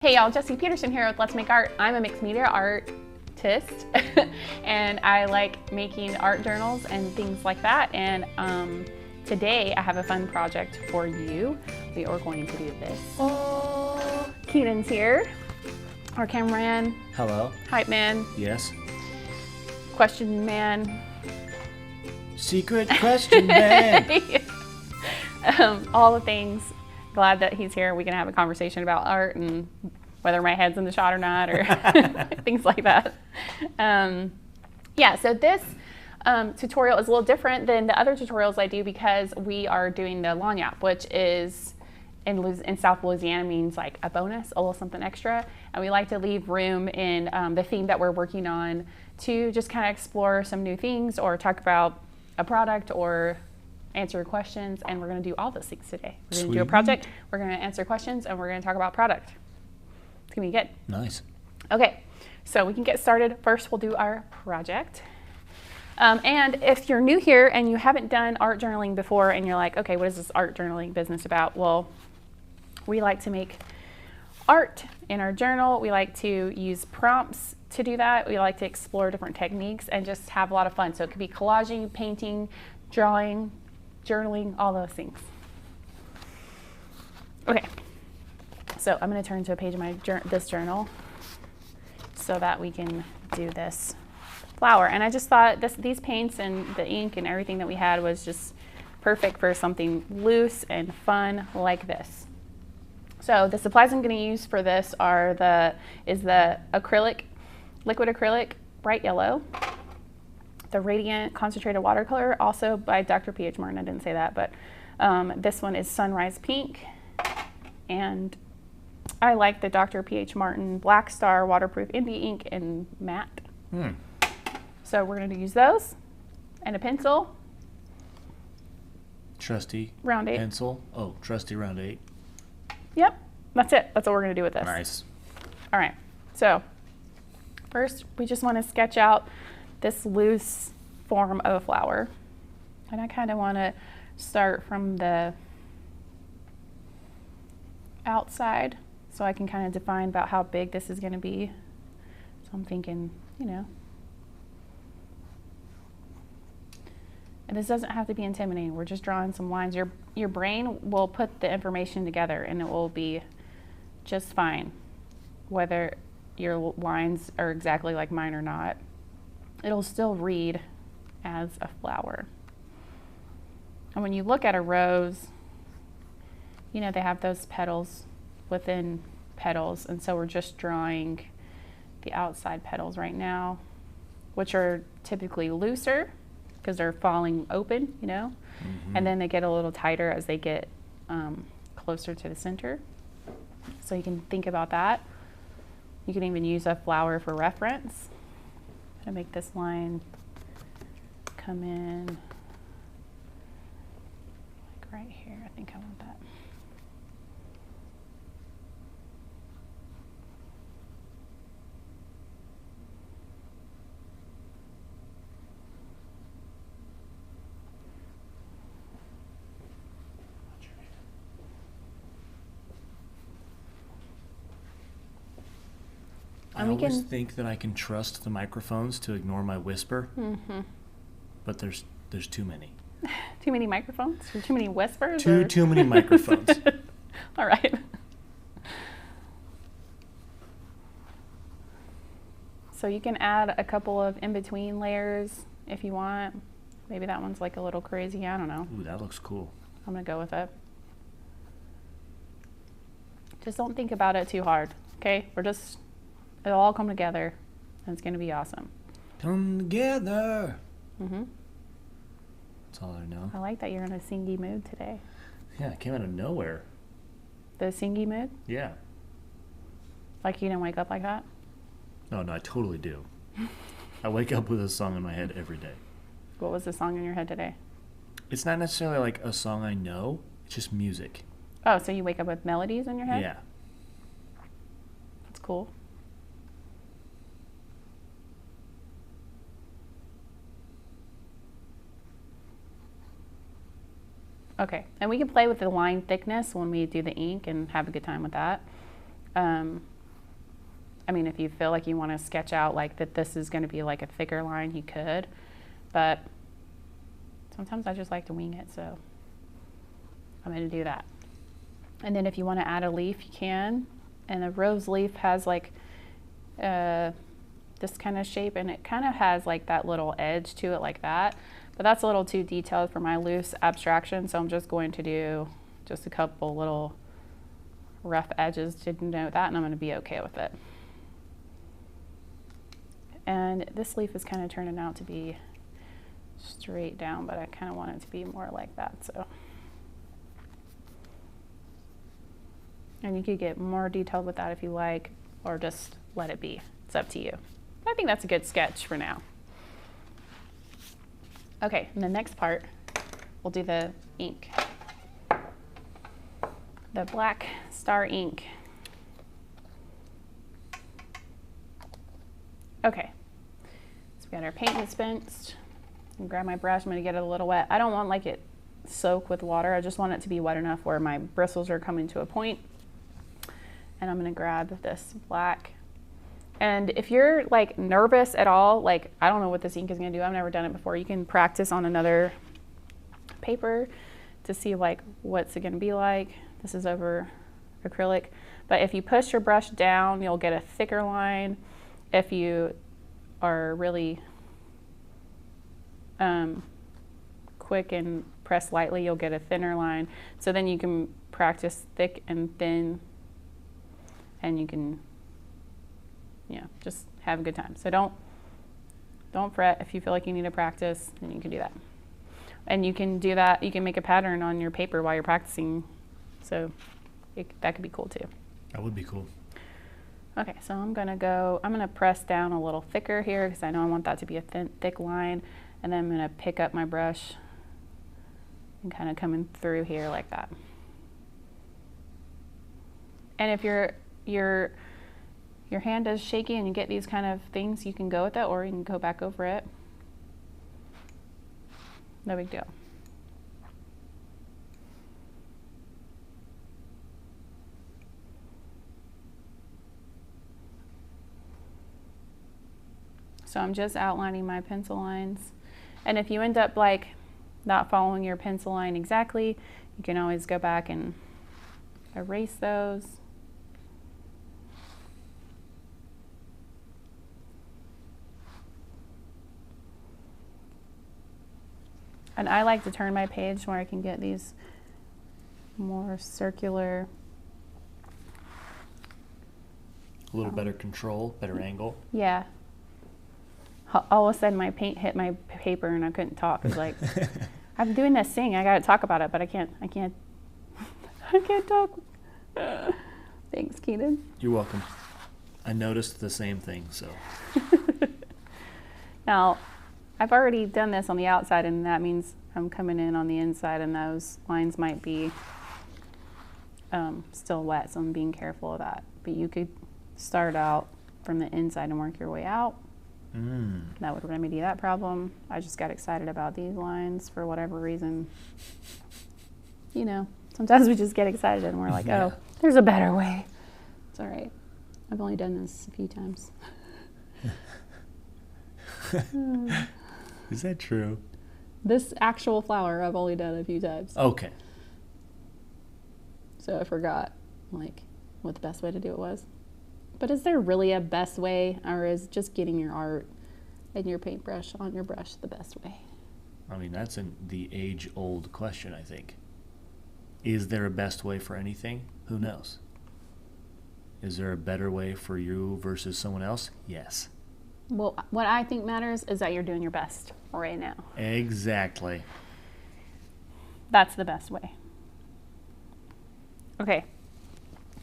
Hey y'all, Jesse Petersen here with Let's Make Art. I'm a mixed media artist and I like making art journals and things like that. And today I have a fun project for you. We are going to do this. Oh, Keenan's here, our cameraman. Hello. Hype man. Yes. Question man. Secret question man. All the things. Glad that he's here. We can have a conversation about art and whether my head's in the shot or not, or things like that. Yeah, so this tutorial is a little different than the other tutorials I do because we are doing the Lagniappe, which is in South Louisiana means like a bonus, a little something extra. And we like to leave room in the theme that we're working on to just kind of explore some new things or talk about a product or answer questions, and we're going to do all those things today. We're going to do a project, we're going to answer questions, and we're going to talk about product. It's going to be good. Nice. Okay, so we can get started. First, we'll do our project. And if you're new here and you haven't done art journaling before and you're like, okay, what is this art journaling business about? Well, we like to make art in our journal. We like to use prompts to do that. We like to explore different techniques and just have a lot of fun. So it could be collaging, painting, drawing, journaling, all those things. Okay, so I'm going to turn to a page of my this journal so that we can do this flower. And I just thought these paints and the ink and everything that we had was just perfect for something loose and fun like this. So the supplies I'm going to use for this are the acrylic, liquid acrylic, bright yellow. The Radiant Concentrated Watercolor, also by Dr. P.H. Martin. I didn't say that, but this one is Sunrise Pink. And I like the Dr. P.H. Martin Black Star Waterproof Indie Ink in matte. So we're going to use those. And a pencil. Trusty round 8 pencil. Oh, trusty round 8. Yep, that's it. That's what we're going to do with this. Nice. All right, so first we just want to sketch out this loose form of a flower. And I kind of want to start from the outside so I can kind of define about how big this is going to be. So I'm thinking, you know. And this doesn't have to be intimidating. We're just drawing some lines. Your brain will put the information together and it will be just fine, whether your lines are exactly like mine or not. It'll still read as a flower. And when you look at a rose, you know, they have those petals within petals. And so we're just drawing the outside petals right now, which are typically looser because they're falling open, you know, and then they get a little tighter as they get closer to the center. So you can think about that. You can even use a flower for reference. To make this line come in like right here. I think I want that. I always think that I can trust the microphones to ignore my whisper, but there's too many. Too many microphones? Or too many whispers? Too many microphones. All right. So you can add a couple of in-between layers if you want. Maybe that one's like a little crazy. I don't know. Ooh, that looks cool. I'm going to go with it. Just don't think about it too hard, okay? It'll all come together, and it's going to be awesome. Come together. That's all I know. I like that you're in a singy mood today. Yeah, it came out of nowhere. The singy mood? Yeah. Like you didn't wake up like that? No, I totally do. I wake up with a song in my head every day. What was the song in your head today? It's not necessarily like a song I know. It's just music. Oh, so you wake up with melodies in your head? Yeah. That's cool. Okay, and we can play with the line thickness when we do the ink and have a good time with that. I mean, if you feel like you want to sketch out like that this is going to be like a thicker line, you could, but sometimes I just like to wing it, so I'm going to do that. And then if you want to add a leaf, you can. And a rose leaf has like this kind of shape, and it kind of has like that little edge to it like that. But that's a little too detailed for my loose abstraction, so I'm just going to do just a couple little rough edges to denote that, and I'm going to be okay with it. And this leaf is kind of turning out to be straight down, but I kind of want it to be more like that. So, and you could get more detailed with that if you like, or just let it be. It's up to you. I think that's a good sketch for now. Okay, and the next part, we'll do the ink. The black star ink. Okay, so we got our paint dispensed. Grab my brush, I'm gonna get it a little wet. I don't want like it soak with water. I just want it to be wet enough where my bristles are coming to a point. And I'm gonna grab this black. And if you're like nervous at all, like I don't know what this ink is gonna do, I've never done it before, you can practice on another paper to see like what's it gonna be like. This is over acrylic. But if you push your brush down, you'll get a thicker line. If you are really quick and press lightly, you'll get a thinner line. So then you can practice thick and thin, and you can, just have a good time. So don't fret. If you feel like you need to practice, then you can do that. And you can do that, you can make a pattern on your paper while you're practicing. So that could be cool too. That would be cool. Okay, so I'm gonna press down a little thicker here because I know I want that to be a thick line. And then I'm gonna pick up my brush and kind of coming through here like that. And if your hand is shaky and you get these kind of things, you can go with it, or you can go back over it. No big deal. So I'm just outlining my pencil lines. And if you end up like not following your pencil line exactly, you can always go back and erase those. And I like to turn my page where I can get these more circular. A little better control, better angle. Yeah. All of a sudden my paint hit my paper and I couldn't talk. It's like, I'm doing this thing, I gotta talk about it, but I can't I can't talk. Thanks, Keenan. You're welcome. I noticed the same thing, so. Now, I've already done this on the outside, and that means I'm coming in on the inside, and those lines might be still wet, so I'm being careful of that. But you could start out from the inside and work your way out. That would remedy that problem. I just got excited about these lines for whatever reason. Sometimes we just get excited and we're like, oh, there's a better way. It's all right. I've only done this a few times. Is that true? This actual flower I've only done a few times. Okay. So I forgot what the best way to do it was. But is there really a best way, or is just getting your art and your paintbrush on your brush the best way? I mean, that's the age-old question, I think. Is there a best way for anything? Who knows? Is there a better way for you versus someone else? Yes. Well, what I think matters is that you're doing your best right now. Exactly. That's the best way. Okay.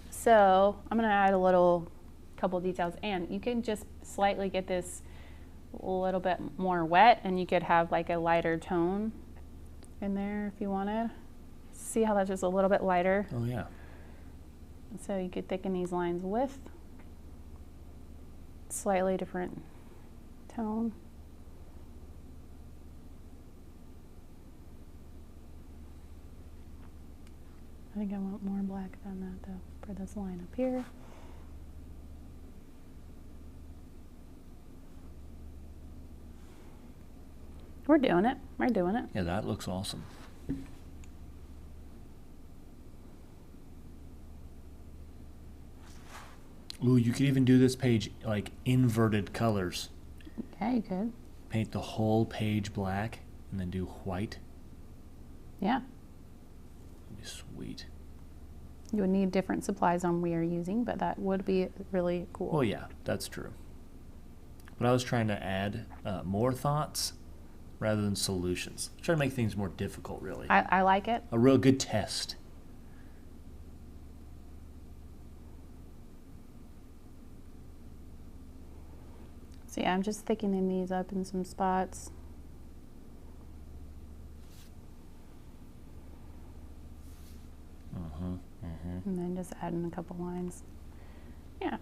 So I'm going to add a couple details, and you can just slightly get this a little bit more wet, and you could have like a lighter tone in there if you wanted. See how that's just a little bit lighter? Oh yeah. So you could thicken these lines with slightly different tone. I think I want more black than that though for this line up here. We're doing it. We're doing it. Yeah, that looks awesome. Ooh, you could even do this page like inverted colors. Yeah, you could. Paint the whole page black and then do white. Yeah. That'd be sweet. You would need different supplies on we are using, but that would be really cool. Well, yeah, that's true. But I was trying to add more thoughts rather than solutions. Try to make things more difficult, really. I like it. A real good test. So yeah, I'm just thickening these up in some spots. And then just adding a couple lines. Yeah.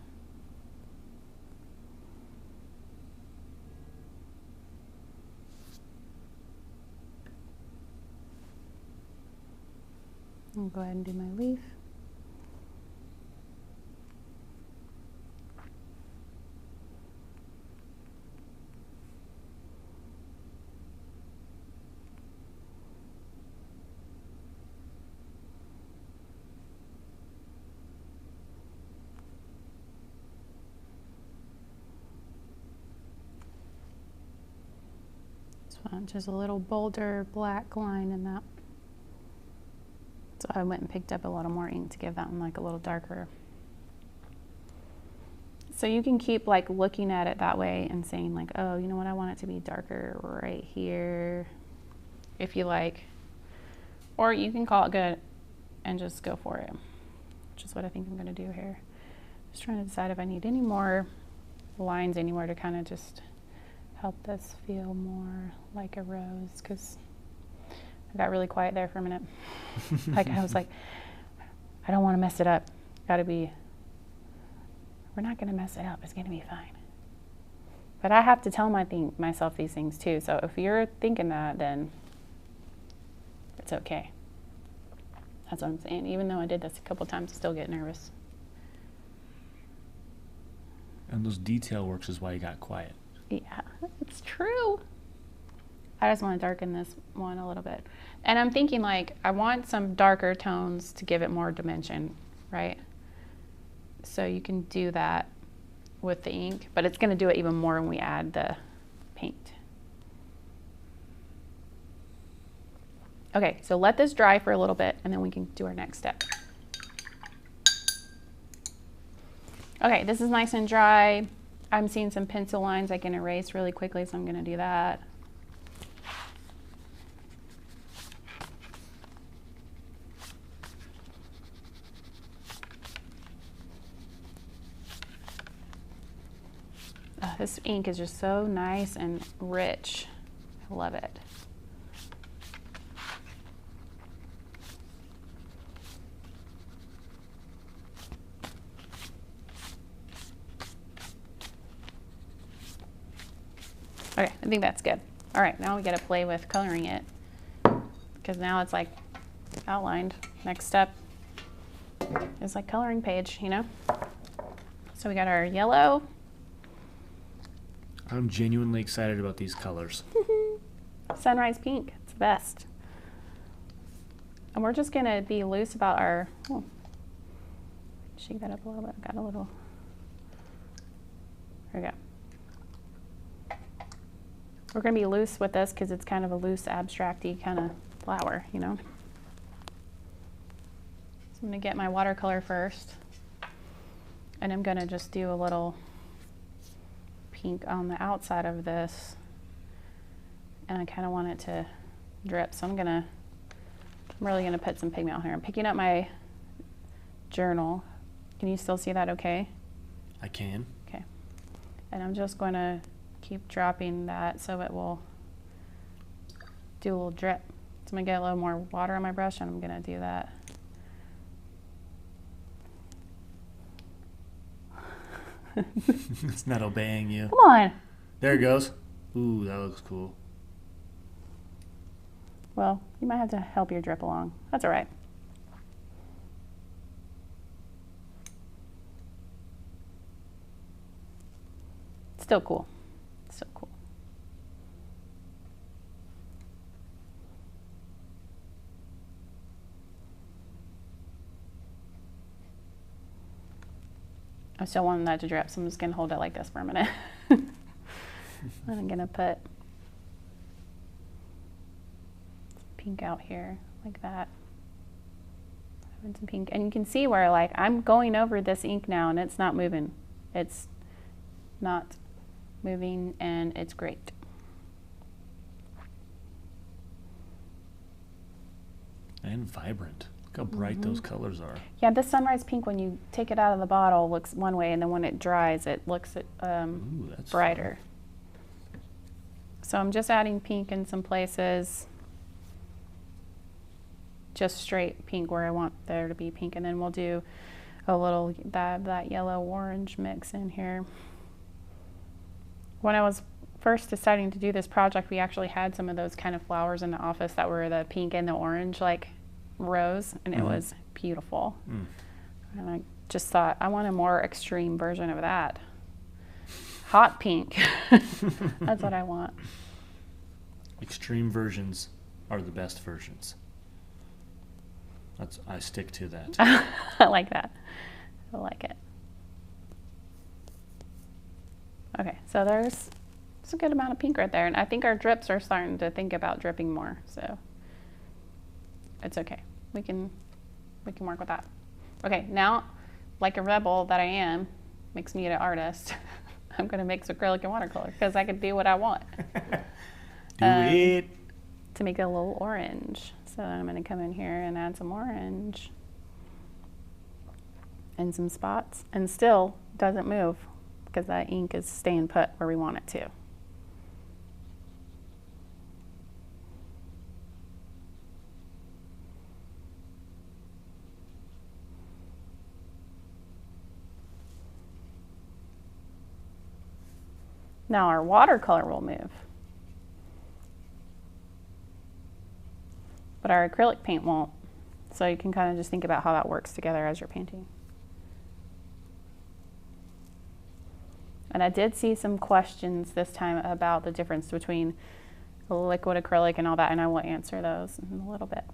I'll go ahead and do my leaf. Just a little bolder black line in that. So I went and picked up a little more ink to give that one like a little darker. So you can keep like looking at it that way and saying like, oh, you know what, I want it to be darker right here, if you like. Or you can call it good and just go for it, which is what I think I'm going to do here. Just trying to decide if I need any more lines anywhere to kind of just help this feel more like a rose, because I got really quiet there for a minute. Like I was like, I don't want to mess it up. Gotta be, we're not gonna mess it up. It's gonna be fine. But I have to tell myself these things too. So if you're thinking that, then it's okay. That's what I'm saying. Even though I did this a couple times, I still get nervous. And those detail works is why you got quiet. Yeah, it's true. I just want to darken this one a little bit. And I'm thinking like, I want some darker tones to give it more dimension, right? So you can do that with the ink, but it's going to do it even more when we add the paint. Okay, so let this dry for a little bit and then we can do our next step. Okay, this is nice and dry. I'm seeing some pencil lines I can erase really quickly, so I'm going to do that. This ink is just so nice and rich. I love it. Okay, I think that's good. All right, now we got to play with coloring it, because now it's like outlined. Next step is like coloring page, you know? So we got our yellow. I'm genuinely excited about these colors. Sunrise pink, it's the best. And we're just gonna be loose about our, shake that up a little bit, got a little, there we go. We're going to be loose with this because it's kind of a loose, abstract-y kind of flower, you know. So I'm going to get my watercolor first. And I'm going to just do a little pink on the outside of this. And I kind of want it to drip. So I'm really going to put some pigment on here. I'm picking up my journal. Can you still see that okay? I can. Okay. And I'm just going to keep dropping that so it will do a little drip. So I'm gonna get a little more water on my brush and I'm gonna do that. It's not obeying you. Come on. There it goes. Ooh, that looks cool. Well, you might have to help your drip along. That's all right. Still cool. So cool. I still want that to drip, so I'm just gonna hold it like this for a minute. I'm gonna put pink out here like that. Having some pink, and you can see where like I'm going over this ink now and it's not moving. It's not moving and it's great. And vibrant. Look how bright those colors are. Yeah, this sunrise pink, when you take it out of the bottle, looks one way, and then when it dries, it looks Ooh, that's brighter. So I'm just adding pink in some places. Just straight pink where I want there to be pink, and then we'll do a little that yellow orange mix in here. When I was first deciding to do this project, we actually had some of those kind of flowers in the office that were the pink and the orange like rose, and it was beautiful. And I just thought I want a more extreme version of that. Hot pink. That's what I want. Extreme versions are the best versions. I stick to that. I like that. I like it. Okay, so there's a good amount of pink right there, and I think our drips are starting to think about dripping more, so it's okay. We can work with that. Okay, now, like a rebel that I am, makes me an artist. I'm gonna mix acrylic and watercolor because I can do what I want. Do it. To make it a little orange. So I'm gonna come in here and add some orange and some spots, and still doesn't move because that ink is staying put where we want it to. Now our watercolor will move, but our acrylic paint won't. So you can kind of just think about how that works together as you're painting. And I did see some questions this time about the difference between liquid acrylic and all that, and I will answer those in a little bit,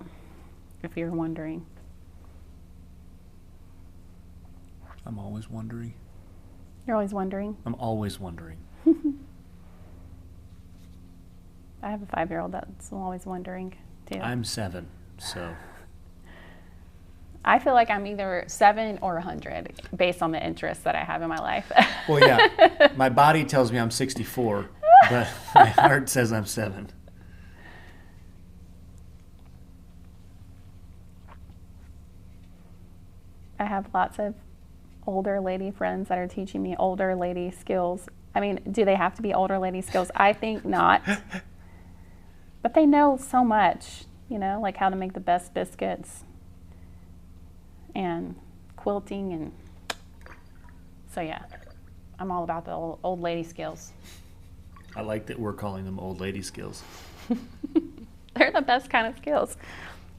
if you're wondering. I'm always wondering. You're always wondering? I'm always wondering. I have a 5-year-old that's always wondering, too. I'm 7, so. I feel like I'm either 7 or 100 based on the interests that I have in my life. Well, yeah. My body tells me I'm 64, but my heart says I'm 7. I have lots of older lady friends that are teaching me older lady skills. I mean, do they have to be older lady skills? I think not. But they know so much, you know, like how to make the best biscuits and quilting, and so yeah, I'm all about the old lady skills. I like that we're calling them old lady skills. They're the best kind of skills.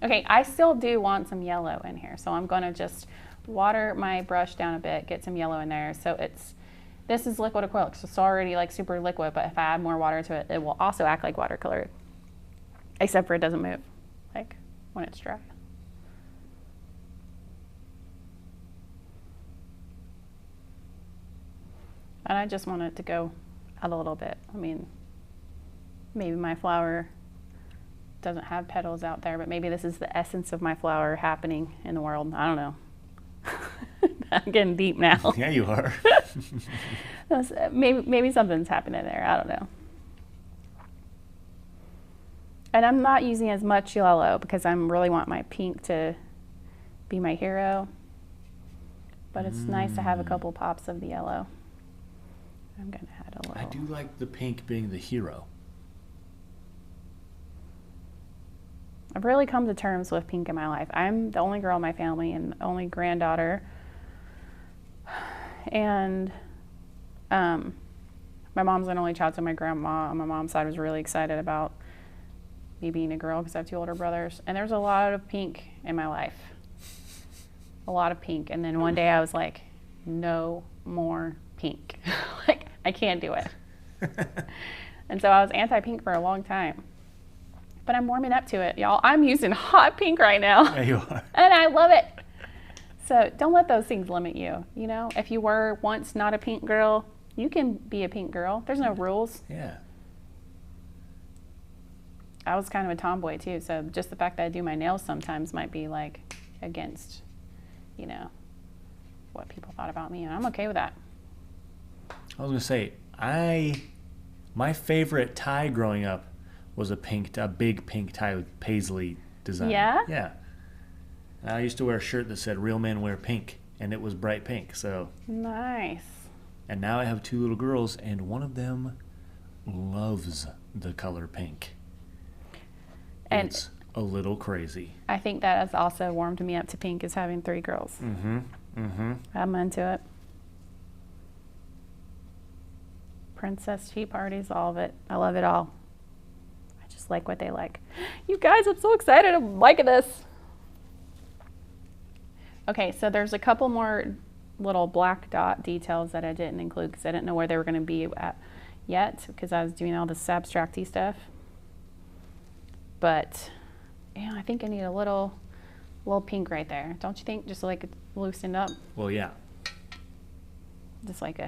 Okay, I still do want some yellow in here, so I'm going to just water my brush down a bit, get some yellow in there. So this is liquid acrylic, so it's already like super liquid, but if I add more water to it, it will also act like watercolor, except for it doesn't move, like when it's dry. And I just want it to go out a little bit. I mean, maybe my flower doesn't have petals out there, but maybe this is the essence of my flower happening in the world. I don't know. I'm getting deep now. Yeah, you are. Maybe something's happening there. I don't know. And I'm not using as much yellow because I really want my pink to be my hero. But it's nice to have a couple pops of the yellow. I'm going to add a little. I do like the pink being the hero. I've really come to terms with pink in my life. I'm the only girl in my family and the only granddaughter. And my mom's an only child, so my grandma on my mom's side was really excited about me being a girl because I have 2 older brothers. And there's a lot of pink in my life. A lot of pink. And then one day I was like, no more pink. Like, I can't do it. And so I was anti-pink for a long time. But I'm warming up to it, y'all. I'm using hot pink right now. Yeah, you are. And I love it. So don't let those things limit you. You know, if you were once not a pink girl, you can be a pink girl. There's no rules. Yeah. I was kind of a tomboy too, so just the fact that I do my nails sometimes might be like against, you know, what people thought about me, and I'm okay with that. I was gonna say, my favorite tie growing up was a big pink tie with paisley design. Yeah? Yeah. I used to wear a shirt that said "Real men wear pink," and it was bright pink. So. Nice. And now I have 2 little girls, and one of them loves the color pink. And it's a little crazy. I think that has also warmed me up to pink, is having 3 girls. Mm-hmm. Mm-hmm. I'm into it. Princess tea parties, all of it. I love it all. I just like what they like. You guys, I'm so excited. I'm liking this. Okay, so there's a couple more little black dot details that I didn't include because I didn't know where they were going to be at yet because I was doing all this abstract-y stuff. But yeah, I think I need a little pink right there. Don't you think? Just like loosened up. Well, yeah. Just like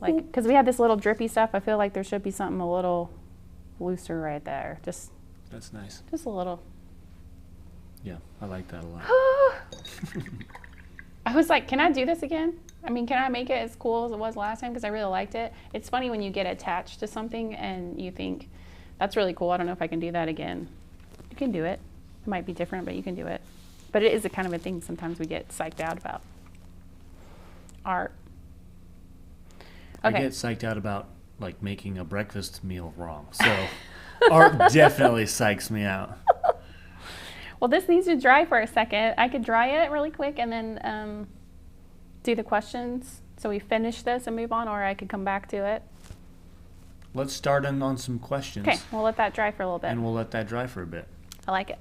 because we had this little drippy stuff. I feel like there should be something a little looser right there. That's nice. Just a little. Yeah, I like that a lot. I was like, can I do this again? I mean, can I make it as cool as it was last time? Because I really liked it. It's funny when you get attached to something and you think, that's really cool. I don't know if I can do that again. You can do it. It might be different, but you can do it. But it is a kind of a thing sometimes we get psyched out about. Art. Okay. I get psyched out about like making a breakfast meal wrong. So art definitely psychs me out. Well, this needs to dry for a second. I could dry it really quick and then do the questions. So we finish this and move on, or I could come back to it. Let's start on some questions. Okay, we'll let that dry for a little bit. And we'll let that dry for a bit. I like it.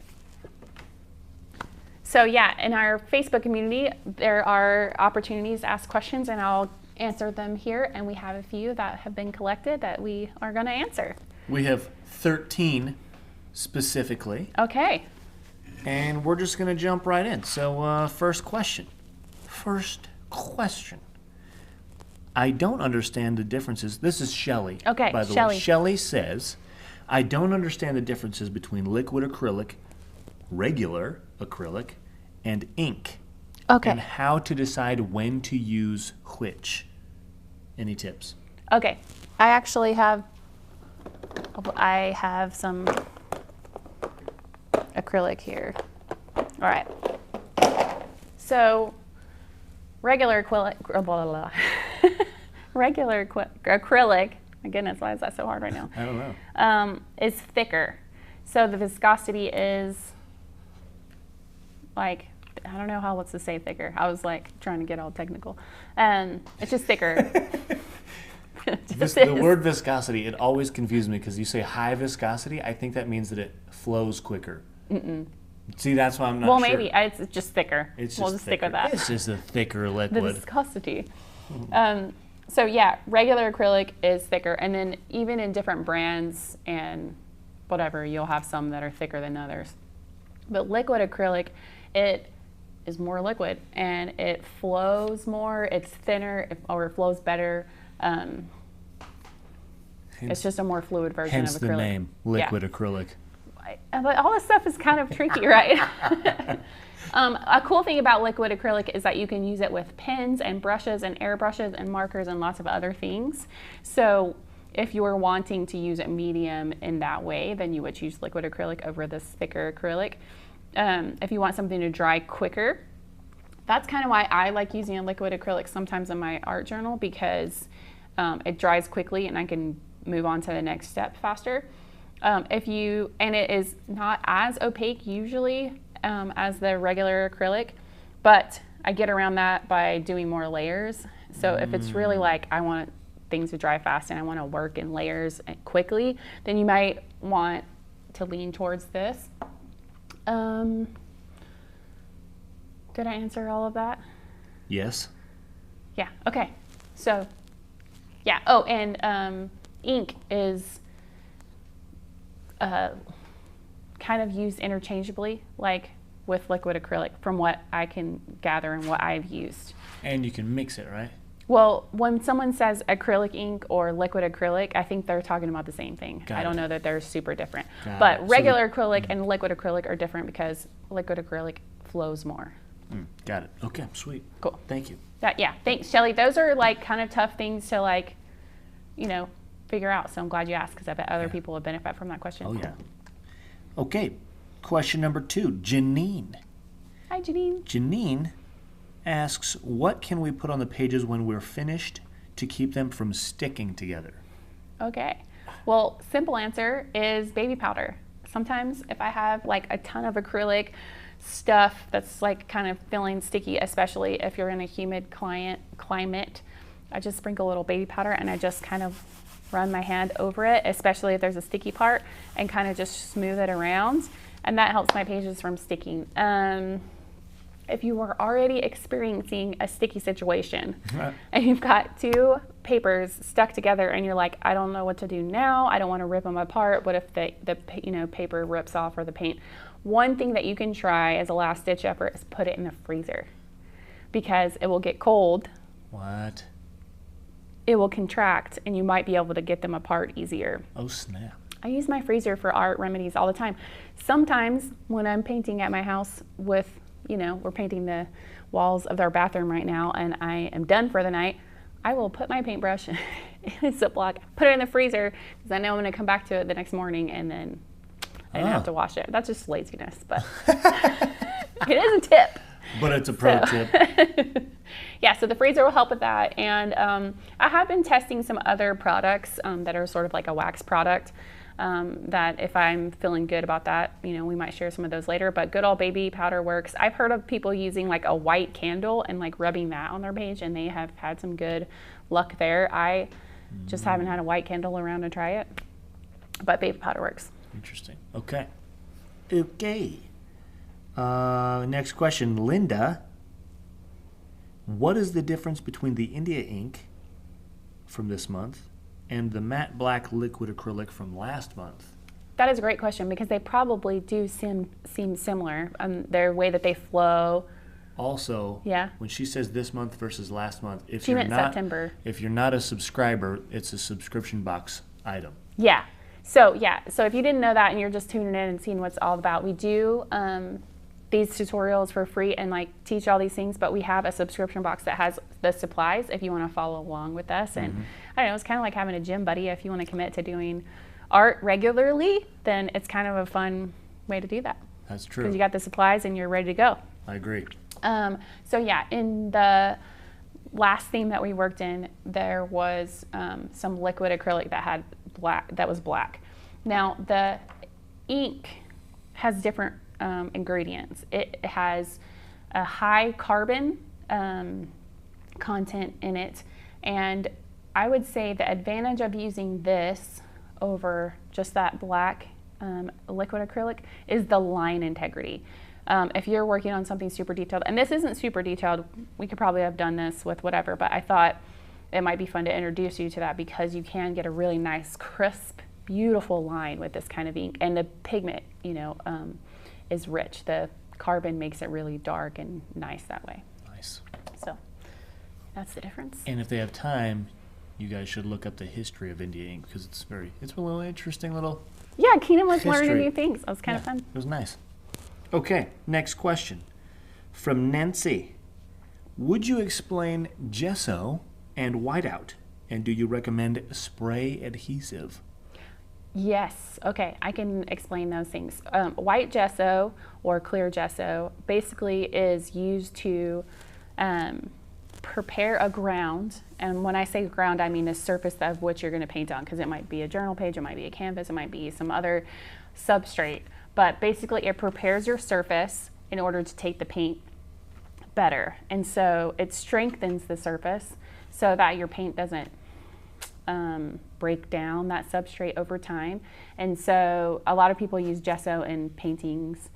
So yeah, in our Facebook community, there are opportunities to ask questions, and I'll answer them here. And we have a few that have been collected that we are going to answer. We have 13 specifically. Okay. And we're just going to jump right in. So first question. I don't understand the differences. This is Shelley. Okay, by the Shelley. way. Shelley says, I don't understand the differences between liquid acrylic, regular acrylic, and ink. Okay. And how to decide when to use which. Any tips? Okay. I actually have some acrylic here. All right. So regular acrylic, acrylic, my goodness, why is that so hard right now? I don't know. Is thicker. So the viscosity is like, I don't know how else to say thicker. I was like trying to get all technical. It's just thicker. The word viscosity, it always confuses me because you say high viscosity. I think that means that it flows quicker. Mm-mm. See, that's why I'm not well, sure. maybe it's just thicker. It's we'll just just stick with that. It's just a thicker The liquid. viscosity. So yeah, regular acrylic is thicker, and then even in different brands and whatever, you'll have some that are thicker than others. But liquid acrylic, it is more liquid and it flows more. It's thinner, or it flows better. It's just a more fluid version Hence of the acrylic. name, liquid acrylic. But all this stuff is kind of tricky, right? A cool thing about liquid acrylic is that you can use it with pens and brushes and airbrushes and markers and lots of other things. So if you were wanting to use it medium in that way, then you would choose liquid acrylic over this thicker acrylic. If you want something to dry quicker, that's kind of why I like using a liquid acrylic sometimes in my art journal, because it dries quickly and I can move on to the next step faster. And it is not as opaque usually as the regular acrylic, but I get around that by doing more layers. So if it's really like I want things to dry fast and I want to work in layers quickly, then you might want to lean towards this. Did I answer all of that? Yes. Yeah, okay. So, yeah. Oh, and ink is kind of used interchangeably. Like with liquid acrylic from what I can gather and what I've used. And you can mix it, right? Well, when someone says acrylic ink or liquid acrylic, I think they're talking about the same thing. Got I don't it. know that they're super different. Got But it. regular acrylic and liquid acrylic are different because liquid acrylic flows more. Got it. Okay, sweet. Cool. Thank you. Yeah, thanks, Shelly. Those are like kind of tough things to like, you know, figure out. So I'm glad you asked because I bet other people would benefit from that question. Oh, yeah. Okay, question number 2. Janine. Hi, Janine. Janine asks, what can we put on the pages when we're finished to keep them from sticking together? Okay. Well, simple answer is baby powder. Sometimes if I have like a ton of acrylic stuff that's like kind of feeling sticky, especially if you're in a humid climate, I just sprinkle a little baby powder and I just kind of run my hand over it, especially if there's a sticky part, and kind of just smooth it around. And that helps my pages from sticking. If you were already experiencing a sticky situation and you've got 2 papers stuck together and you're like, I don't know what to do now. I don't want to rip them apart. What if the paper rips off or the paint? One thing that you can try as a last ditch effort is put it in the freezer because it will get cold. What? It will contract and you might be able to get them apart easier. Oh, snap. I use my freezer for art remedies all the time. Sometimes when I'm painting at my house with, we're painting the walls of our bathroom right now and I am done for the night, I will put my paintbrush in a Ziploc, put it in the freezer because I know I'm going to come back to it the next morning and then I don't have to wash it. That's just laziness, but it is a tip. But it's a pro tip. Yeah, so the freezer will help with that. And I have been testing some other products that are sort of like a wax product that if I'm feeling good about that, we might share some of those later. But good old baby powder works. I've heard of people using like a white candle and like rubbing that on their page, and they have had some good luck there. I just haven't had a white candle around to try it, but baby powder works. Interesting. Okay. Next question, Linda. What is the difference between the India ink from this month and the matte black liquid acrylic from last month? That is a great question because they probably do seem similar. Their way that they flow. Also, yeah. When she says this month versus last month, if she you're meant not September. If you're not a subscriber, it's a subscription box item. Yeah. So if you didn't know that and you're just tuning in and seeing what's all about, we do these tutorials for free and like teach all these things, but we have a subscription box that has the supplies if you want to follow along with us. And I don't know, it's kind of like having a gym buddy. If you want to commit to doing art regularly, then it's kind of a fun way to do that. That's true. Because you got the supplies and you're ready to go. I agree. So yeah, in the last theme that we worked in, there was some liquid acrylic that was black. Now the ink has different ingredients. It has a high carbon content in it, and I would say the advantage of using this over just that black liquid acrylic is the line integrity. If you're working on something super detailed, and this isn't super detailed, we could probably have done this with whatever, but I thought it might be fun to introduce you to that because you can get a really nice, crisp, beautiful line with this kind of ink, and the pigment, is rich. The carbon makes it really dark and nice that way. Nice. So that's the difference. And if they have time, you guys should look up the history of India ink because it's a little interesting little. Yeah, Keenan was learning history. new things. It was kind of fun. It was nice. Okay, next question from Nancy. Would you explain gesso and whiteout, and do you recommend spray adhesive? Yes. Okay, I can explain those things. White gesso or clear gesso basically is used to prepare a ground. And when I say ground, I mean the surface of which you're going to paint on, because it might be a journal page, it might be a canvas, it might be some other substrate. But basically it prepares your surface in order to take the paint better. And so it strengthens the surface so that your paint doesn't break down that substrate over time. And so a lot of people use gesso in paintings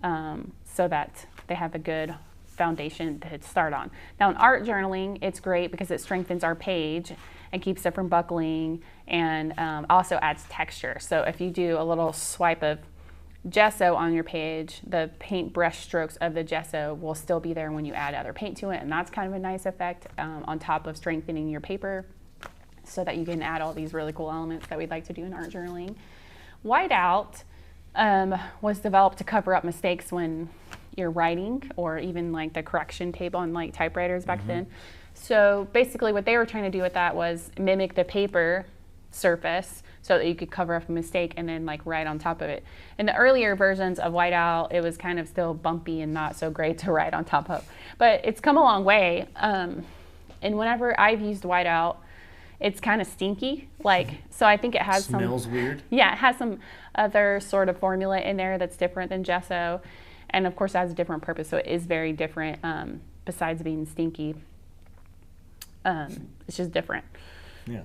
so that they have a good foundation to start on. Now in art journaling, it's great because it strengthens our page and keeps it from buckling, and also adds texture. So if you do a little swipe of gesso on your page, the paint brush strokes of the gesso will still be there when you add other paint to it, and that's kind of a nice effect on top of strengthening your paper so that you can add all these really cool elements that we'd like to do in art journaling. Whiteout was developed to cover up mistakes when you're writing, or even like the correction tape on like typewriters back then. So basically what they were trying to do with that was mimic the paper surface so that you could cover up a mistake and then like write on top of it. In the earlier versions of whiteout, it was kind of still bumpy and not so great to write on top of, but it's come a long way. And whenever I've used whiteout, it's kind of stinky, like, so I think it has Smells weird. Yeah, it has some other sort of formula in there that's different than gesso, and of course it has a different purpose, so it is very different. Besides being stinky, it's just different. Yeah.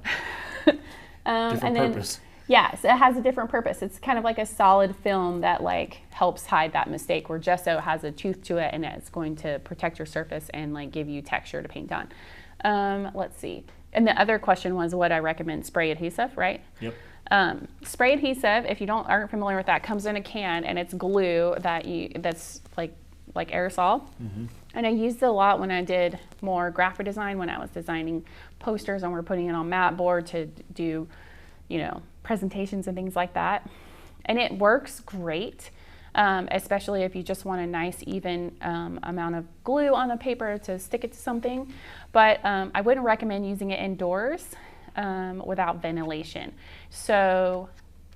Different and purpose. Then, yeah, so it has a different purpose. It's kind of like a solid film that like helps hide that mistake, where gesso has a tooth to it and it's going to protect your surface and like give you texture to paint on. Let's see. And the other question was, what I recommend spray adhesive, right? Yep. Spray adhesive, if you aren't familiar with that, comes in a can and it's glue that's like aerosol. And I used it a lot when I did more graphic design, when I was designing posters and we're putting it on mat board to do, you know, presentations and things like that. And it works great, especially if you just want a nice even amount of glue on the paper to stick it to something. But I wouldn't recommend using it indoors without ventilation. So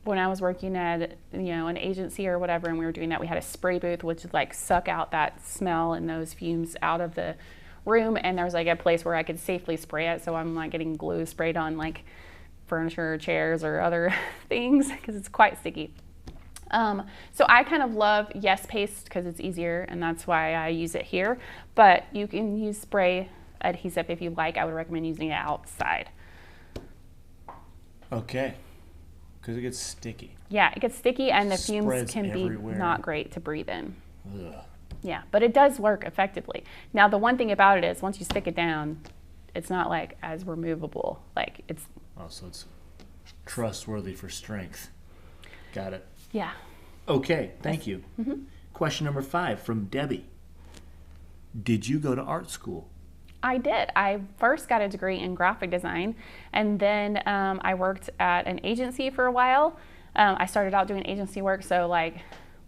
when I was working at, you know, an agency or whatever, and we were doing that, we had a spray booth, which would like suck out that smell and those fumes out of the room. And there was like a place where I could safely spray it, so I'm not getting glue sprayed on like furniture or chairs or other things, because it's quite sticky. So I kind of love Yes Paste because it's easier, and that's why I use it here. But you can use spray adhesive if you like. I would recommend using it outside. Okay. Because it gets sticky. Yeah, it gets sticky, and the fumes Spreads can everywhere. be not great to breathe in. Ugh. Yeah, but it does work effectively. Now, the one thing about it is once you stick it down, it's not like as removable. Like it's. Oh, so it's trustworthy for strength. Got it. Yeah. Okay, thank you. Question number 5 from Debbie. Did you go to art school? I did. I first got a degree in graphic design, and then I worked at an agency for a while. I started out doing agency work, so like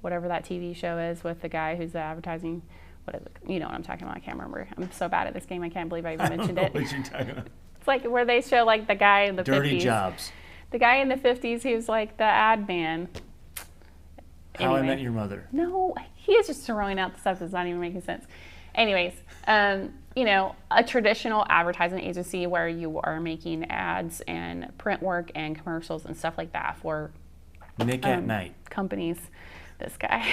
whatever that TV show is with the guy who's the advertising, what is it? You know what I'm talking about. I can't remember. I'm so bad at this game. I can't believe I even mentioned it. What you talking about? It's like where they show like the guy in the Dirty 50s. Jobs. The guy in the 50s who's like the ad man. How I Anyway. Met Your Mother. No, he is just throwing out the stuff that's not even making sense. Anyways, you know, a traditional advertising agency where you are making ads and print work and commercials and stuff like that for Nick at Night. companies. This guy.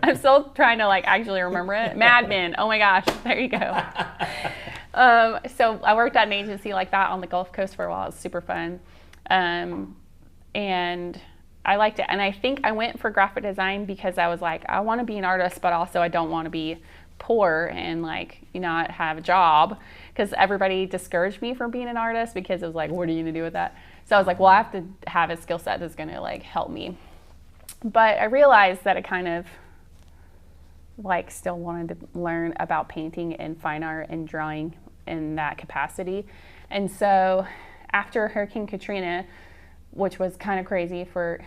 I'm still trying to like actually remember it. Mad Men. Oh my gosh. There you go. So I worked at an agency like that on the Gulf Coast for a while. It was super fun. And I liked it. And I think I went for graphic design because I was like, I want to be an artist, but also I don't want to be poor and like, you not have a job, because everybody discouraged me from being an artist because it was like, what are you going to do with that? So I was like, well, I have to have a skill set that's going to like help me. But I realized that I kind of like still wanted to learn about painting and fine art and drawing in that capacity. And so after Hurricane Katrina, which was kind of crazy for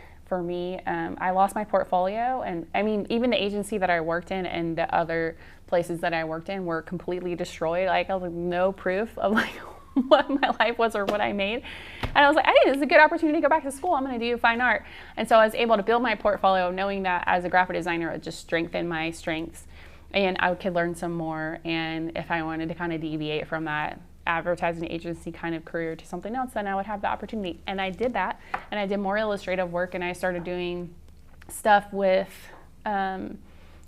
me, I lost my portfolio. And I mean, even the agency that I worked in and the other places that I worked in were completely destroyed. Like I was like, no proof of like what my life was or what I made. And I was like, I think this is a good opportunity to go back to school. I'm going to do fine art. And so I was able to build my portfolio knowing that as a graphic designer, it would just strengthen my strengths and I could learn some more. And if I wanted to kind of deviate from that advertising agency kind of career to something else, then I would have the opportunity. And I did that. And I did more illustrative work, and I started doing stuff with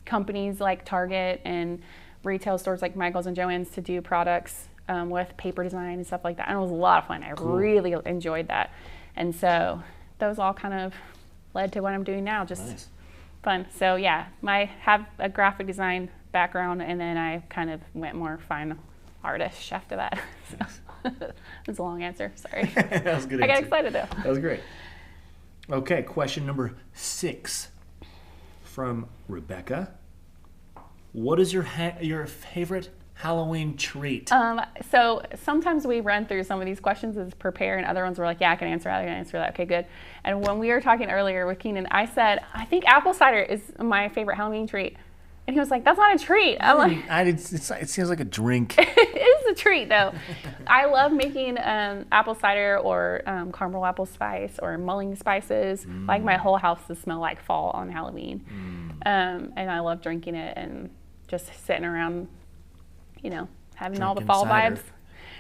companies like Target and retail stores like Michael's and Joann's to do products with paper design and stuff like that. And it was a lot of fun. I really enjoyed that. And so those all kind of led to what I'm doing now, just Nice. fun. So yeah, I have a graphic design background, and then I kind of went more fine artist after that. So that's a long answer, sorry. That was a good I got answer. excited though. That was great. Okay, question number 6 from Rebecca. What is your favorite Halloween treat? So sometimes we run through some of these questions as prepare, and other ones we're like, yeah, I can answer that, I can answer that. Okay, good. And when we were talking earlier with Keenan, I said, I think apple cider is my favorite Halloween treat. And he was like, that's not a treat. I'm like, it seems like a drink. it is a treat, though. I love making apple cider or caramel apple spice or mulling spices. Like my whole house to smell like fall on Halloween. And I love drinking it and just sitting around, you know, having all the fall vibes.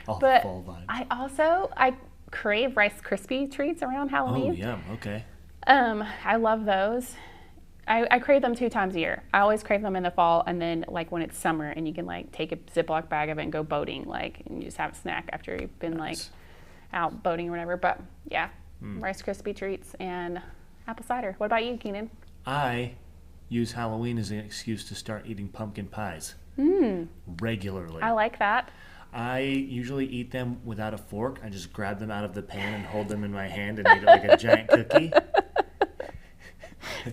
But fall vibes. I crave Rice Krispie treats around Halloween. Oh, yum. Okay. I love those. I crave them 2 times a year. I always crave them in the fall, and then like when it's summer and you can like take a Ziploc bag of it and go boating, like, and you just have a snack after you've been like out boating or whatever. But yeah, Rice Krispie treats and apple cider. What about you, Keenan? I use Halloween as an excuse to start eating pumpkin pies regularly. I like that. I usually eat them without a fork. I just grab them out of the pan and hold them in my hand and eat it like a giant cookie.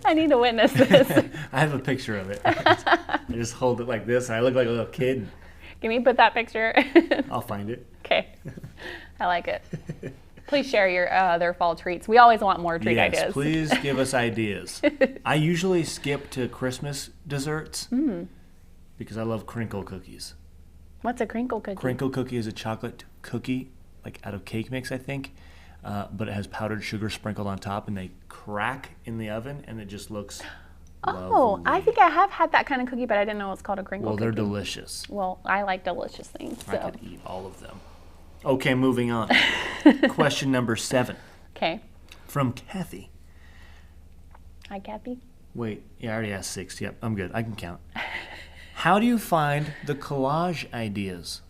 I need to witness this. I have a picture of it. I just hold it like this, and I look like a little kid. Can we put that picture? I'll find it. Okay. I like it. Please share your other fall treats. We always want more treat ideas. Yes, please give us ideas. I usually skip to Christmas desserts because I love crinkle cookies. What's a crinkle cookie? Crinkle cookie is a chocolate cookie, like out of cake mix, I think. But it has powdered sugar sprinkled on top, and they crack in the oven, and it just looks lovely. I think I have had that kind of cookie, but I didn't know it's called a crinkle cookie. Well, they're delicious. Well, I like delicious things. So. I could eat all of them. Okay, moving on. Question number 7. Okay. From Kathy. Hi, Kathy. Wait, yeah, I already asked 6. Yep, I'm good. I can count. How do you find the collage ideas?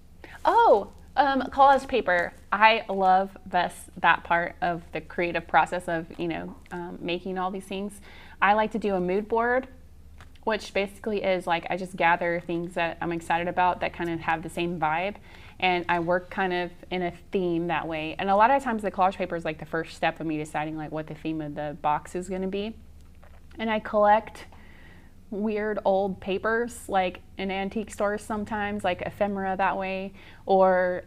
Collage paper. I love that part of the creative process of, making all these things. I like to do a mood board, which basically is like I just gather things that I'm excited about that kind of have the same vibe, and I work kind of in a theme that way. And a lot of times the collage paper is like the first step of me deciding like what the theme of the box is going to be. And I collect weird old papers like in antique stores sometimes, like ephemera that way, or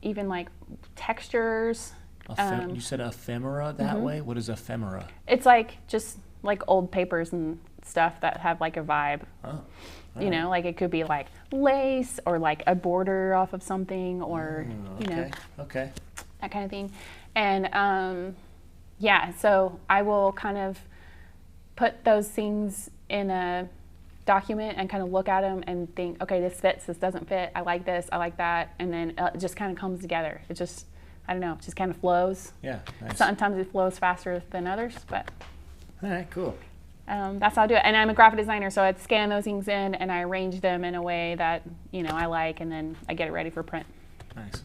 even like textures. You said ephemera that way? What is ephemera? It's like just like old papers and stuff that have like a vibe. Like it could be like lace or like a border off of something, or okay, that kind of thing. And so I will kind of put those things in a document and kind of look at them and think, okay, this fits, this doesn't fit, I like this, I like that, and then it just kind of comes together. It just, I don't know, it just kind of flows. Yeah, nice. Sometimes it flows faster than others, but all right, cool. That's how I do it. And I'm a graphic designer, so I'd scan those things in and I arrange them in a way that, I like, and then I get it ready for print. Nice.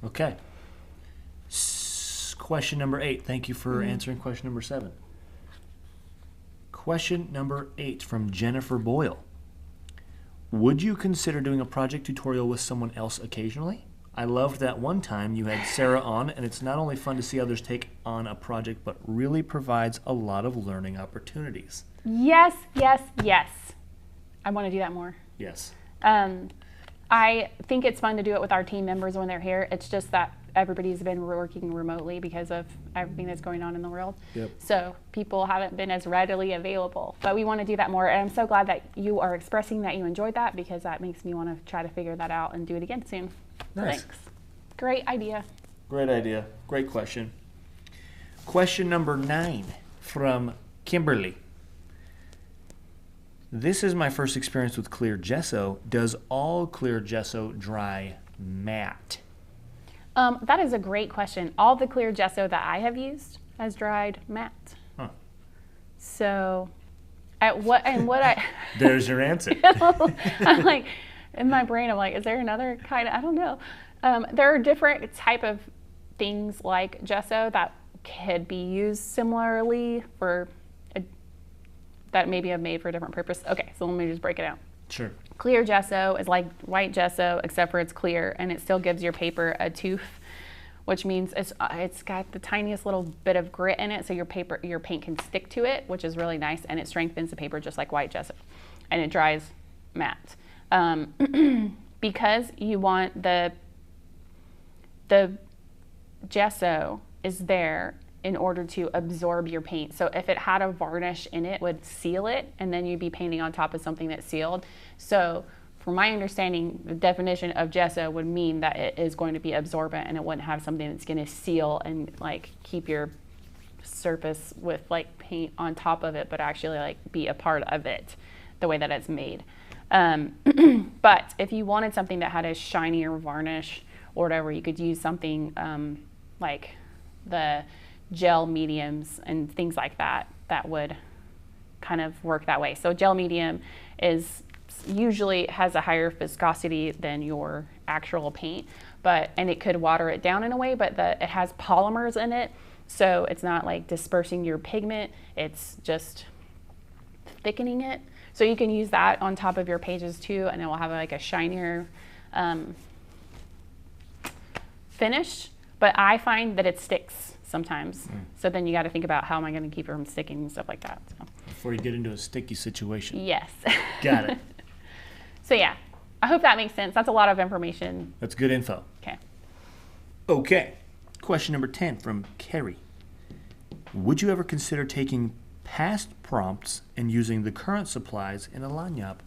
Okay. Question number 8. Thank you for answering question number 7. Question number 8 from Jennifer Boyle. Would you consider doing a project tutorial with someone else occasionally? I loved that one time you had Sarah on, and it's not only fun to see others take on a project, but really provides a lot of learning opportunities. Yes. I want to do that more. Yes. I think it's fun to do it with our team members when they're here. It's just that everybody's been working remotely because of everything that's going on in the world. Yep. So people haven't been as readily available. But we want to do that more. And I'm so glad that you are expressing that you enjoyed that, because that makes me want to try to figure that out and do it again soon. Nice. Thanks. Great idea. Great idea. Great question. Question number 9 from Kimberly. This is my first experience with clear gesso. Does all clear gesso dry matte? That is a great question. All the clear gesso that I have used has dried matte. Huh. So, There's your answer. I'm like, in my brain, I'm like, is there another kind of, I don't know. There are different type of things like gesso that could be used similarly that maybe I've made for a different purpose. Okay, so let me just break it out. Sure. Clear gesso is like white gesso, except for it's clear, and it still gives your paper a tooth, which means it's got the tiniest little bit of grit in it, so your paint can stick to it, which is really nice, and it strengthens the paper just like white gesso, and it dries matte. Because you want the gesso is there in order to absorb your paint. So if it had a varnish in it, it would seal it, and then you'd be painting on top of something that's sealed. So from my understanding, the definition of gesso would mean that it is going to be absorbent, and it wouldn't have something that's going to seal and like keep your surface with like paint on top of it, but actually like be a part of it the way that it's made. But if you wanted something that had a shinier varnish or whatever, you could use something like the gel mediums and things like that that would kind of work that way. So gel medium is usually has a higher viscosity than your actual paint, and it could water it down in a way, but it has polymers in it, so it's not like dispersing your pigment, it's just thickening it. So you can use that on top of your pages too, and it will have like a shinier finish, but I find that it sticks sometimes. So then you got to think about how am I going to keep it from sticking and stuff like that. So. Before you get into a sticky situation. Yes. Got it. So yeah, I hope that makes sense. That's a lot of information. That's good info. Okay. Okay. Question number 10 from Kerry. Would you ever consider taking past prompts and using the current supplies in a Lagniappe?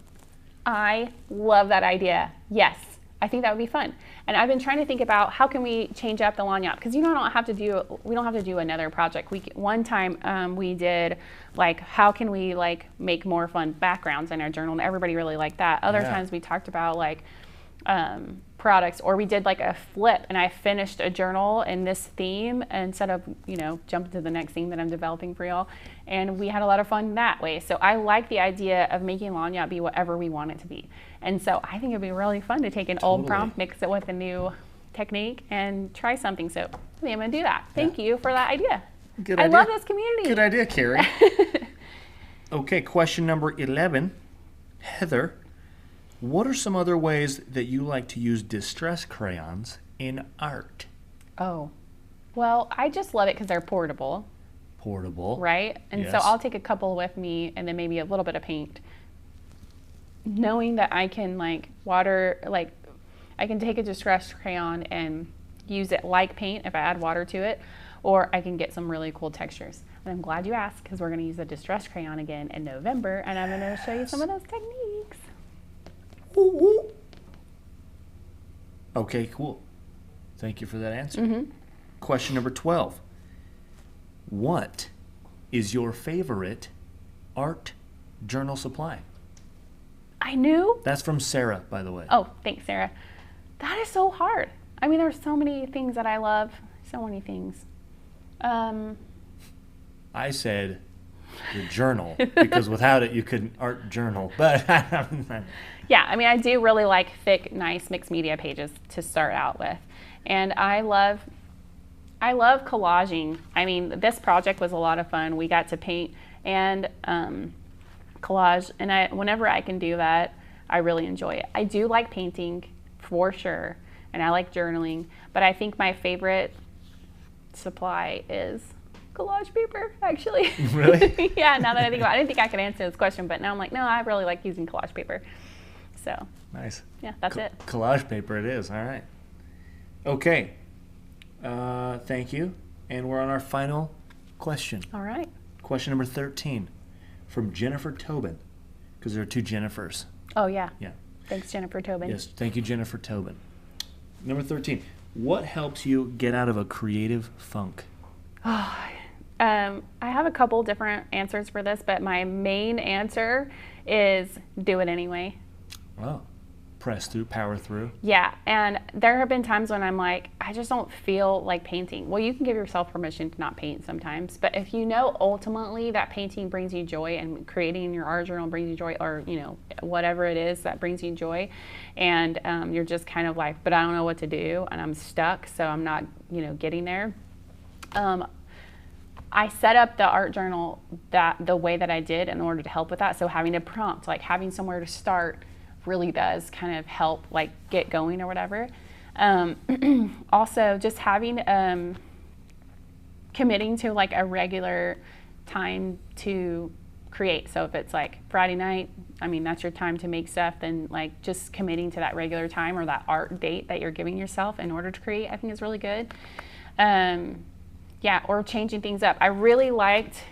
I love that idea. Yes. I think that would be fun. And I've been trying to think about how can we change up the Lagniappe, because we don't have to do another project. One time we did like how can we like make more fun backgrounds in our journal, and everybody really liked that. Other times we talked about like products, or we did like a flip, and I finished a journal in this theme instead of jumping to the next theme that I'm developing for y'all, and we had a lot of fun that way. So I like the idea of making Lagniappe be whatever we want it to be. And so I think it'd be really fun to take an old prompt, mix it with a new technique, and try something. So I think I'm gonna do that. Thank you for that idea. Good idea. I love this community. Good idea, Carrie. Okay, question number 11. Heather, what are some other ways that you like to use distress crayons in art? Oh, well, I just love it because they're portable. Portable. Right? And so I'll take a couple with me and then maybe a little bit of paint. Knowing that I can like I can take a distress crayon and use it like paint if I add water to it, or I can get some really cool textures. And I'm glad you asked, because we're going to use the distress crayon again in November, and I'm going to show you some of those techniques. Okay, cool. Thank you for that answer. Question number 12. What is your favorite art journal supply? I knew. That's from Sarah, by the way. Oh, thanks, Sarah. That is so hard. I mean, there's so many things that I love. So many things. I said the journal, because without it, you couldn't art journal. But yeah, I mean, I do really like thick, nice mixed media pages to start out with. And I love collaging. I mean, this project was a lot of fun. We got to paint and collage, and whenever I can do that, I really enjoy it. I do like painting for sure, and I like journaling, but I think my favorite supply is collage paper, actually. Really? Yeah, now that I think about it, I didn't think I could answer this question, but now I'm like, no, I really like using collage paper. So nice. Yeah, that's it. Collage paper it is. All right. Okay. Thank you. And we're on our final question. All right. Question number 13 from Jennifer Tobin, because there are two Jennifers. Oh, yeah. Yeah. Thanks, Jennifer Tobin. Yes, thank you, Jennifer Tobin. Number 13, what helps you get out of a creative funk? I have a couple different answers for this, but my main answer is do it anyway. Oh, press through, power through. Yeah, and there have been times when I'm like, I just don't feel like painting. Well, you can give yourself permission to not paint sometimes, but if you know ultimately that painting brings you joy and creating in your art journal brings you joy, or whatever it is that brings you joy, and you're just kind of like, but I don't know what to do, and I'm stuck, so I'm not getting there. I set up the art journal the way that I did in order to help with that. So having a prompt, like having somewhere to start, really does kind of help like get going or whatever. Also, just having committing to like a regular time to create. So if it's like Friday night, I mean, that's your time to make stuff, then like just committing to that regular time or that art date that you're giving yourself in order to create, I think is really good. Yeah, or changing things up. I really liked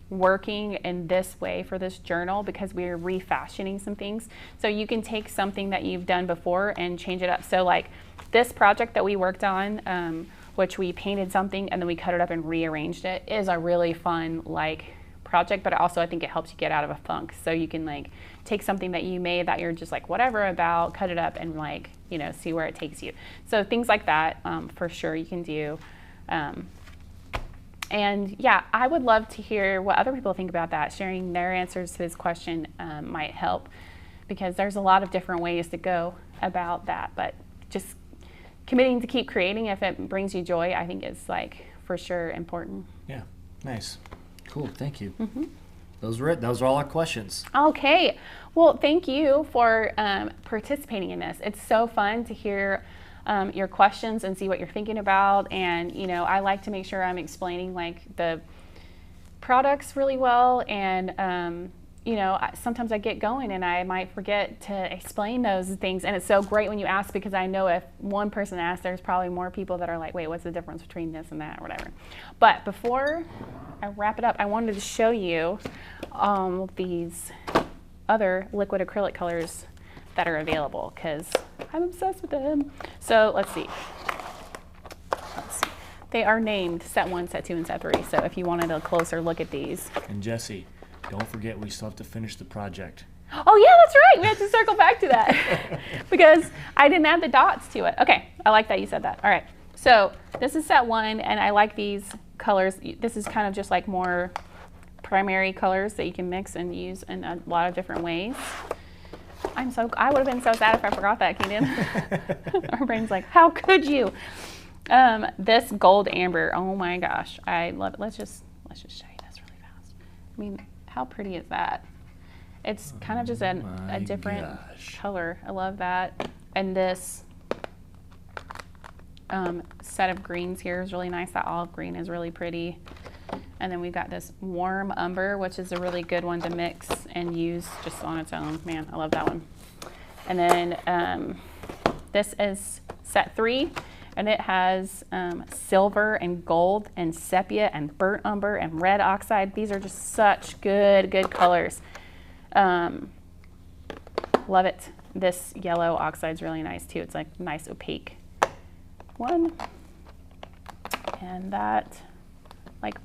working in this way for this journal because we are refashioning some things. So you can take something that you've done before and change it up. So like this project that we worked on, which we painted something and then we cut it up and rearranged it, is a really fun like project, but also I think it helps you get out of a funk. So you can like take something that you made that you're just like whatever about, cut it up and like, you know, see where it takes you. So things like that, for sure you can do. And yeah, I would love to hear what other people think about that. Sharing their answers to this question might help, because there's a lot of different ways to go about that, but just committing to keep creating if it brings you joy, I think is like for sure important. Yeah, nice. Cool, thank you. Mm-hmm. Those were it. Those are all our questions. Okay, well, thank you for participating in this. It's so fun to hear your questions and see what you're thinking about. And, you know, I like to make sure I'm explaining like the products really well. And, you know, sometimes I get going and I might forget to explain those things. And it's so great when you ask, because I know if one person asks, there's probably more people that are like, wait, what's the difference between this and that or whatever. But before I wrap it up, I wanted to show you these other liquid acrylic colors that are available, because I'm obsessed with them. So let's see. They are named Set 1, Set 2, and Set 3. So if you wanted a closer look at these. And Jesse, don't forget we still have to finish the project. Oh yeah, that's right. We have to circle back to that because I didn't add the dots to it. Okay, I like that you said that. All right, so this is Set 1, and I like these colors. This is kind of just like more primary colors that you can mix and use in a lot of different ways. I would have been so sad if I forgot that, Keenan. Our brain's like, how could you? This gold amber, oh my gosh, I love it. Let's just show you this really fast. I mean, how pretty is that? It's kind of just a different color. I love that. And this set of greens here is really nice. That olive green is really pretty. And then we've got this warm umber, which is a really good one to mix and use just on its own. Man, I love that one. And then this is Set 3, and it has silver and gold and sepia and burnt umber and red oxide. These are just such good colors. Love it. This yellow oxide is really nice too. It's like nice opaque one. And that like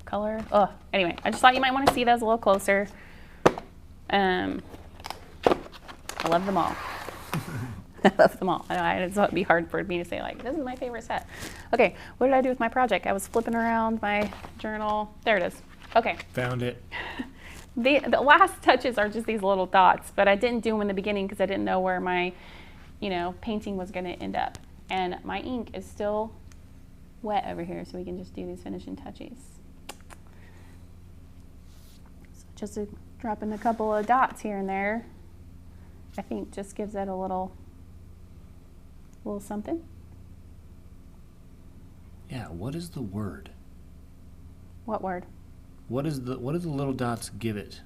color. Oh, anyway, I just thought you might want to see those a little closer. I love them all. I love them all. It'd be hard for me to say like, this is my favorite set. Okay, what did I do with my project? I was flipping around my journal. There it is. Okay. Found it. The last touches are just these little dots, but I didn't do them in the beginning because I didn't know where my, you know, painting was going to end up. And my ink is still wet over here, so we can just do these finishing touches. So just dropping a couple of dots here and there, I think just gives it a little something. Yeah, what is the word? What word? What do the little dots give it?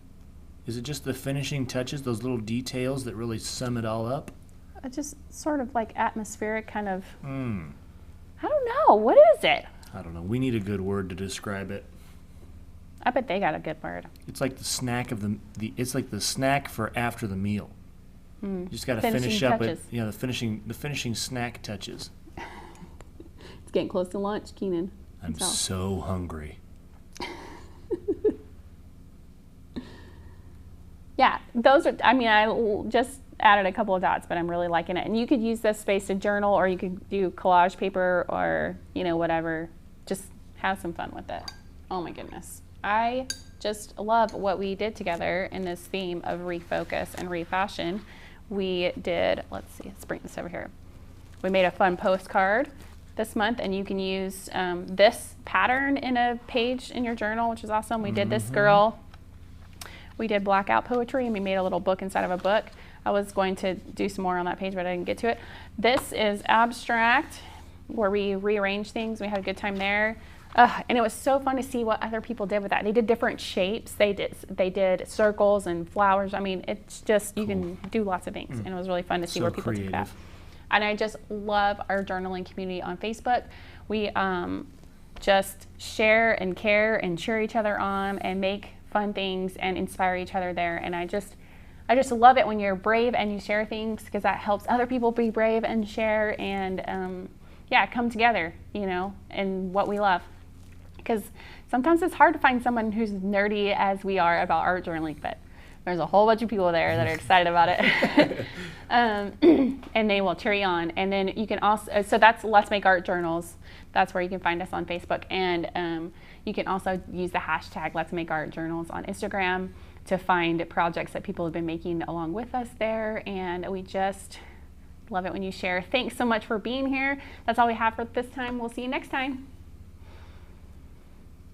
Is it just the finishing touches, those little details that really sum it all up? Just sort of like atmospheric kind of. I don't know. What is it? I don't know. We need a good word to describe it. I bet they got a good word. It's like the snack of it's like the snack for after the meal. You just got to finish up touches. it. Yeah, the finishing snack touches. It's getting close to lunch, Keenan. I'm so hungry. Yeah, those are, I mean, I just added a couple of dots, but I'm really liking it. And you could use this space to journal, or you could do collage paper, or, you know, whatever. Just have some fun with it. Oh my goodness. I just love what we did together in this theme of refocus and refashion. We did, let's see, let's bring this over here. We made a fun postcard this month, and you can use this pattern in a page in your journal, which is awesome. We did this girl. We did blackout poetry, and we made a little book inside of a book. I was going to do some more on that page, but I didn't get to it. This is abstract, where we rearrange things. We had a good time there. And it was so fun to see what other people did with that. They did different shapes. They did circles and flowers. I mean, it's just, you can do lots of things. And it was really fun to see where people took that. And I just love our journaling community on Facebook. We just share and care and cheer each other on and make fun things and inspire each other there. And I just love it when you're brave and you share things, because that helps other people be brave and share and yeah, come together, you know, in what we love. Because sometimes it's hard to find someone who's nerdy as we are about art journaling, but there's a whole bunch of people there that are excited about it. And they will cheer you on. And then you can also, so that's Let's Make Art Journals. That's where you can find us on Facebook. And you can also use the hashtag Let's Make Art Journals on Instagram to find projects that people have been making along with us there. And we just love it when you share. Thanks so much for being here. That's all we have for this time. We'll see you next time.